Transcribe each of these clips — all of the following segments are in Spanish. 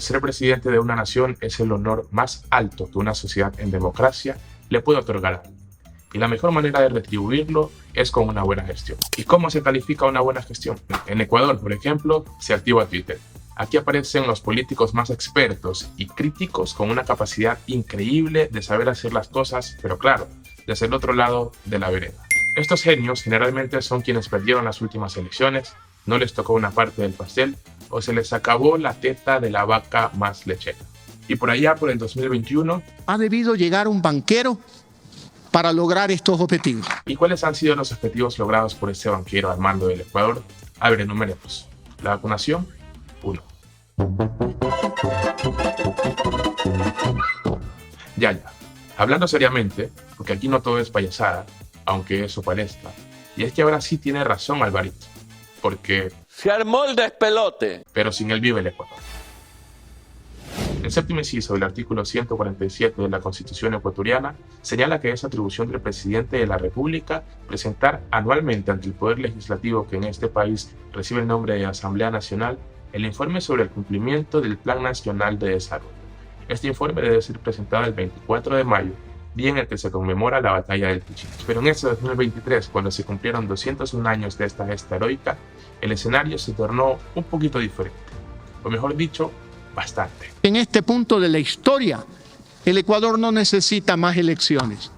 Ser presidente de una nación es el honor más alto que una sociedad en democracia le puede otorgar a alguien. Y la mejor manera de retribuirlo es con una buena gestión. ¿Y cómo se califica una buena gestión? En Ecuador, por ejemplo, se activa Twitter. Aquí aparecen los políticos más expertos y críticos con una capacidad increíble de saber hacer las cosas, pero claro, desde el otro lado de la vereda. Estos genios generalmente son quienes perdieron las últimas elecciones, no les tocó una parte del pastel o se les acabó la teta de la vaca más lechera. Y por allá, por el 2021, ha debido llegar un banquero para lograr estos objetivos. ¿Y cuáles han sido los objetivos logrados por este banquero al mando del Ecuador? A ver, enumeremos. La vacunación, 1. Ya. Hablando seriamente, porque aquí no todo es payasada, aunque eso parezca, y es que ahora sí tiene razón Alvarito, porque se armó el despelote. Pero sin él vive el Ecuador. El séptimo inciso del artículo 147 de la Constitución ecuatoriana señala que es atribución del presidente de la República presentar anualmente ante el Poder Legislativo, que en este país recibe el nombre de Asamblea Nacional, el informe sobre el cumplimiento del Plan Nacional de Desarrollo. Este informe debe ser presentado el 24 de mayo, día en el que se conmemora la batalla del Pichincha. Pero en este 2023, cuando se cumplieron 201 años de esta gesta heroica, el escenario se tornó un poquito diferente, o mejor dicho, bastante. En este punto de la historia, el Ecuador no necesita más elecciones.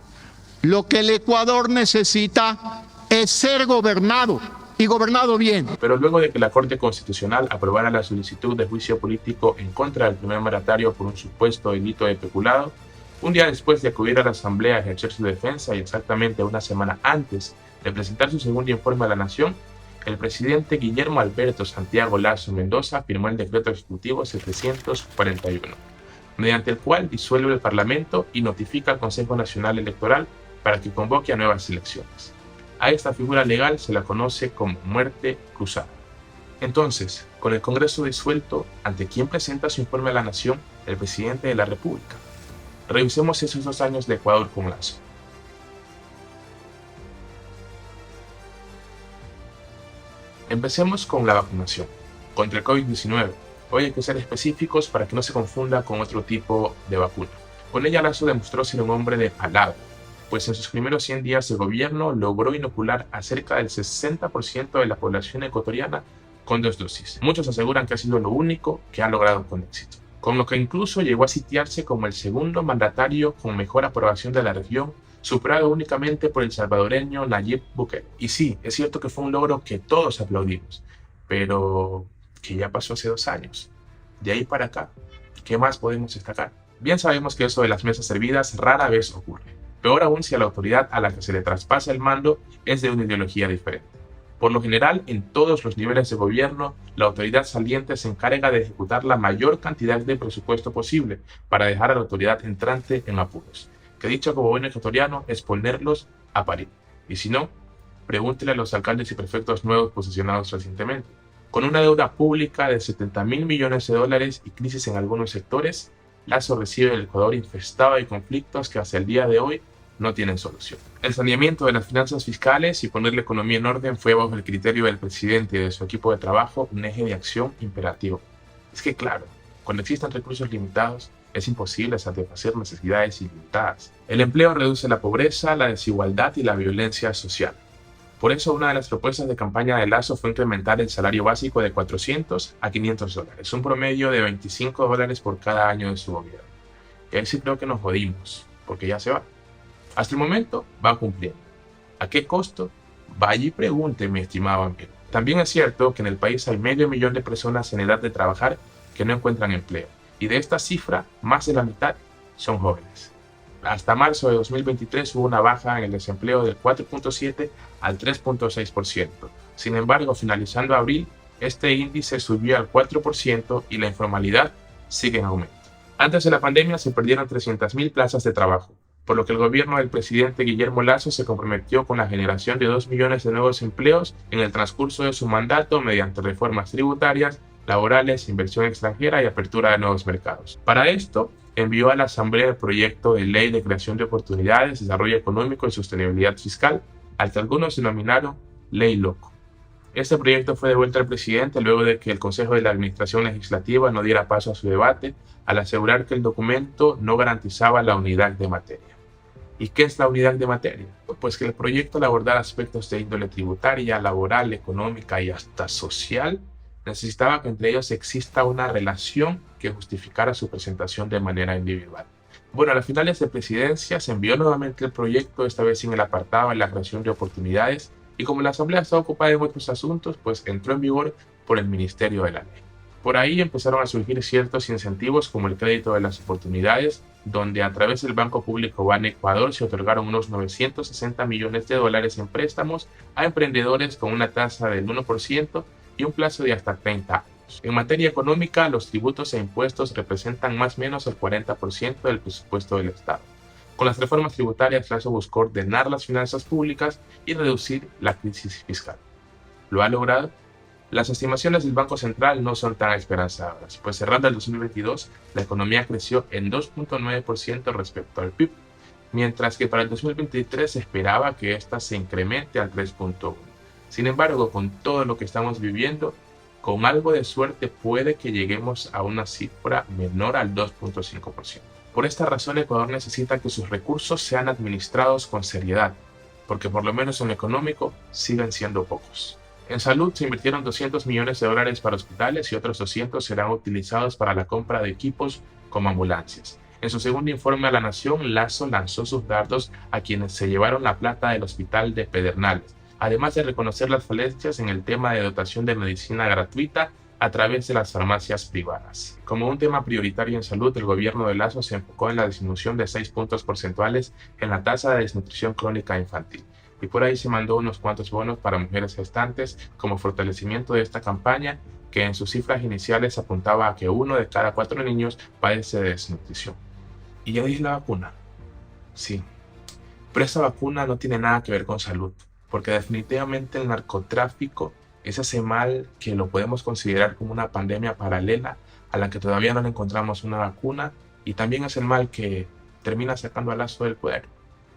Lo que el Ecuador necesita es ser gobernado, y gobernado bien. Pero luego de que la Corte Constitucional aprobara la solicitud de juicio político en contra del primer mandatario por un supuesto delito de peculado, un día después de acudir a la Asamblea a ejercer su defensa y exactamente una semana antes de presentar su segundo informe a la Nación, el presidente Guillermo Alberto Santiago Lasso Mendoza firmó el decreto ejecutivo 741, mediante el cual disuelve el Parlamento y notifica al Consejo Nacional Electoral para que convoque a nuevas elecciones. A esta figura legal se la conoce como muerte cruzada. Entonces, con el Congreso disuelto, ¿ante quién presenta su informe a la Nación el presidente de la República? Revisemos esos 2 años de Ecuador con Lasso. Empecemos con la vacunación contra el COVID-19. Hoy hay que ser específicos para que no se confunda con otro tipo de vacuna. Con ella Lasso demostró ser un hombre de palabra, pues en sus primeros 100 días de gobierno logró inocular a cerca del 60% de la población ecuatoriana con 2 dosis. Muchos aseguran que ha sido lo único que ha logrado con éxito, con lo que incluso llegó a sitiarse como el segundo mandatario con mejor aprobación de la región, superado únicamente por el salvadoreño Nayib Bukele. Y sí, es cierto que fue un logro que todos aplaudimos, pero que ya pasó hace 2 años. De ahí para acá, ¿qué más podemos destacar? Bien sabemos que eso de las mesas servidas rara vez ocurre, peor aún si a la autoridad a la que se le traspasa el mando es de una ideología diferente. Por lo general, en todos los niveles de gobierno, la autoridad saliente se encarga de ejecutar la mayor cantidad de presupuesto posible para dejar a la autoridad entrante en apuros, que dicho como buen ecuatoriano es ponerlos a parir. Y si no, pregúntele a los alcaldes y prefectos nuevos posesionados recientemente. Con una deuda pública de 70.000 millones de dólares y crisis en algunos sectores, Lasso recibe el Ecuador infestado de conflictos que hasta el día de hoy no tienen solución. El saneamiento de las finanzas fiscales y poner la economía en orden fue bajo el criterio del presidente y de su equipo de trabajo un eje de acción imperativo. Es que claro, cuando existen recursos limitados, es imposible satisfacer necesidades ilimitadas. El empleo reduce la pobreza, la desigualdad y la violencia social. Por eso una de las propuestas de campaña de Lasso fue incrementar el salario básico de 400 a 500 dólares, un promedio de 25 dólares por cada año de su gobierno. Y ahí sí creo que nos jodimos, porque ya se va. Hasta el momento va cumpliendo. ¿A qué costo? Vaya y pregunte, mi estimado amigo. También es cierto que en el país hay 500.000 de personas en edad de trabajar que no encuentran empleo. Y de esta cifra, más de la mitad son jóvenes. Hasta marzo de 2023 hubo una baja en el desempleo del 4.7 al 3.6%. Sin embargo, finalizando abril, este índice subió al 4% y la informalidad sigue en aumento. Antes de la pandemia se perdieron 300.000 plazas de trabajo, por lo que el gobierno del presidente Guillermo Lasso se comprometió con la generación de 2 millones de nuevos empleos en el transcurso de su mandato mediante reformas tributarias, laborales, inversión extranjera y apertura de nuevos mercados. Para esto, envió a la Asamblea el proyecto de Ley de Creación de Oportunidades, Desarrollo Económico y Sostenibilidad Fiscal, al que algunos denominaron Ley Loco. Este proyecto fue devuelto al presidente luego de que el Consejo de la Administración Legislativa no diera paso a su debate al asegurar que el documento no garantizaba la unidad de materia. ¿Y qué es la unidad de materia? Pues que el proyecto, al abordar aspectos de índole tributaria, laboral, económica y hasta social, necesitaba que entre ellos exista una relación que justificara su presentación de manera individual. Bueno, a las finales de presidencia se envió nuevamente el proyecto, esta vez en el apartado de la creación de oportunidades, y como la Asamblea estaba ocupada en otros asuntos, pues entró en vigor por el Ministerio de la Ley. Por ahí empezaron a surgir ciertos incentivos como el crédito de las oportunidades, donde a través del Banco Público Ban Ecuador se otorgaron unos 960 millones de dólares en préstamos a emprendedores con una tasa del 1% y un plazo de hasta 30 años. En materia económica, los tributos e impuestos representan más o menos el 40% del presupuesto del Estado. Con las reformas tributarias, Lasso buscó ordenar las finanzas públicas y reducir la crisis fiscal. ¿Lo ha logrado? Las estimaciones del Banco Central no son tan esperanzadoras, pues cerrando el 2022, la economía creció en 2.9% respecto al PIB, mientras que para el 2023 se esperaba que ésta se incremente al 3.1%. Sin embargo, con todo lo que estamos viviendo, con algo de suerte puede que lleguemos a una cifra menor al 2.5%. Por esta razón, Ecuador necesita que sus recursos sean administrados con seriedad, porque por lo menos en lo económico siguen siendo pocos. En salud se invirtieron 200 millones de dólares para hospitales y otros 200 serán utilizados para la compra de equipos como ambulancias. En su segundo informe a la Nación, Lasso lanzó sus dardos a quienes se llevaron la plata del hospital de Pedernales, además de reconocer las falencias en el tema de dotación de medicina gratuita a través de las farmacias privadas. Como un tema prioritario en salud, el gobierno de Lasso se enfocó en la disminución de 6 puntos porcentuales en la tasa de desnutrición crónica infantil. Y por ahí se mandó unos cuantos bonos para mujeres gestantes como fortalecimiento de esta campaña, que en sus cifras iniciales apuntaba a que 1 de cada 4 niños padece de desnutrición. ¿Y ya dije la vacuna? Sí, pero esta vacuna no tiene nada que ver con salud, porque definitivamente el narcotráfico es ese mal que lo podemos considerar como una pandemia paralela a la que todavía no le encontramos una vacuna, y también es el mal que termina sacando a Lasso del poder.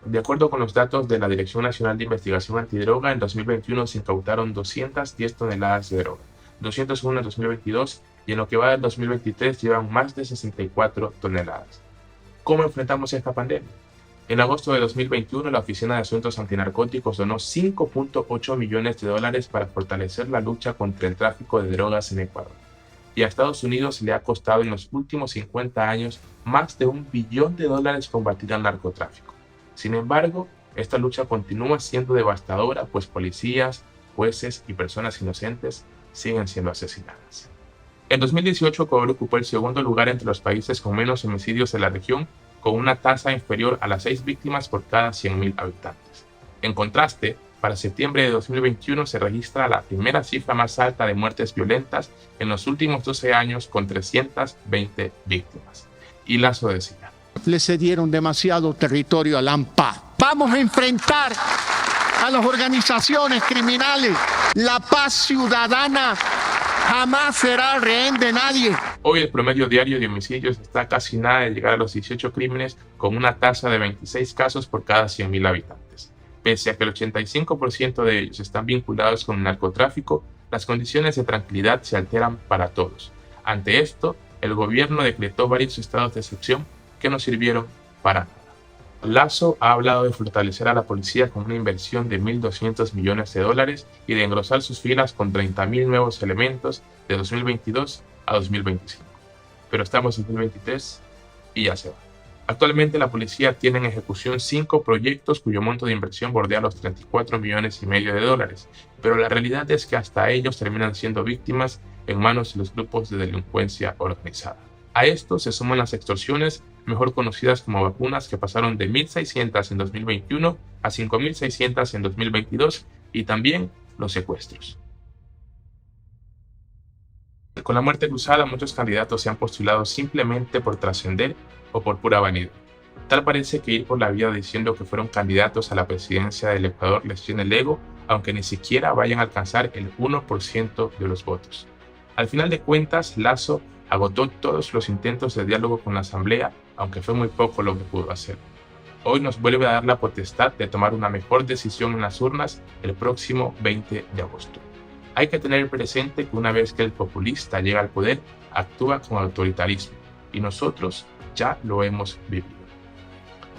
De acuerdo con los datos de la Dirección Nacional de Investigación Antidroga, en 2021 se incautaron 210 toneladas de droga, 201 en 2022 y en lo que va del 2023 llevan más de 64 toneladas. ¿Cómo enfrentamos esta pandemia? En agosto de 2021, la Oficina de Asuntos Antinarcóticos donó 5.8 millones de dólares para fortalecer la lucha contra el tráfico de drogas en Ecuador. Y a Estados Unidos le ha costado en los últimos 50 años más de $1 billón combatir al narcotráfico. Sin embargo, esta lucha continúa siendo devastadora, pues policías, jueces y personas inocentes siguen siendo asesinadas. En 2018, Ecuador ocupó el segundo lugar entre los países con menos homicidios de la región, con una tasa inferior a las 6 víctimas por cada 100.000 habitantes. En contraste, para septiembre de 2021 se registra la primera cifra más alta de muertes violentas en los últimos 12 años, con 320 víctimas. Y Lasso decía: le cedieron demasiado territorio al AMPA. Vamos a enfrentar a las organizaciones criminales. La paz ciudadana jamás será rehén de nadie. Hoy el promedio diario de homicidios está casi nada de llegar a los 18 crímenes, con una tasa de 26 casos por cada 100.000 habitantes. Pese a que el 85% de ellos están vinculados con el narcotráfico, las condiciones de tranquilidad se alteran para todos. Ante esto, el gobierno decretó varios estados de excepción que no sirvieron para nada. Lasso ha hablado de fortalecer a la policía con una inversión de 1.200 millones de dólares y de engrosar sus filas con 30.000 nuevos elementos de 2022 a 2025. Pero estamos en 2023 y ya se va. Actualmente la policía tiene en ejecución 5 proyectos cuyo monto de inversión bordea los 34,5 millones de dólares, pero la realidad es que hasta ellos terminan siendo víctimas en manos de los grupos de delincuencia organizada. A esto se suman las extorsiones, mejor conocidas como vacunas, que pasaron de 1.600 en 2021 a 5.600 en 2022, y también los secuestros. Con la muerte cruzada, muchos candidatos se han postulado simplemente por trascender o por pura vanidad. Tal parece que ir por la vida diciendo que fueron candidatos a la presidencia del Ecuador les llena el ego, aunque ni siquiera vayan a alcanzar el 1% de los votos. Al final de cuentas, Lasso agotó todos los intentos de diálogo con la Asamblea, aunque fue muy poco lo que pudo hacer. Hoy nos vuelve a dar la potestad de tomar una mejor decisión en las urnas el próximo 20 de agosto. Hay que tener presente que una vez que el populista llega al poder, actúa con autoritarismo, y nosotros ya lo hemos vivido.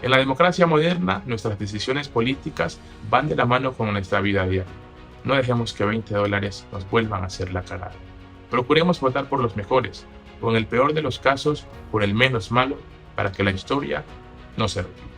En la democracia moderna, nuestras decisiones políticas van de la mano con nuestra vida diaria. No dejemos que $20 nos vuelvan a hacer la cagada. Procuremos votar por los mejores, o en el peor de los casos, por el menos malo, para que la historia no se repita.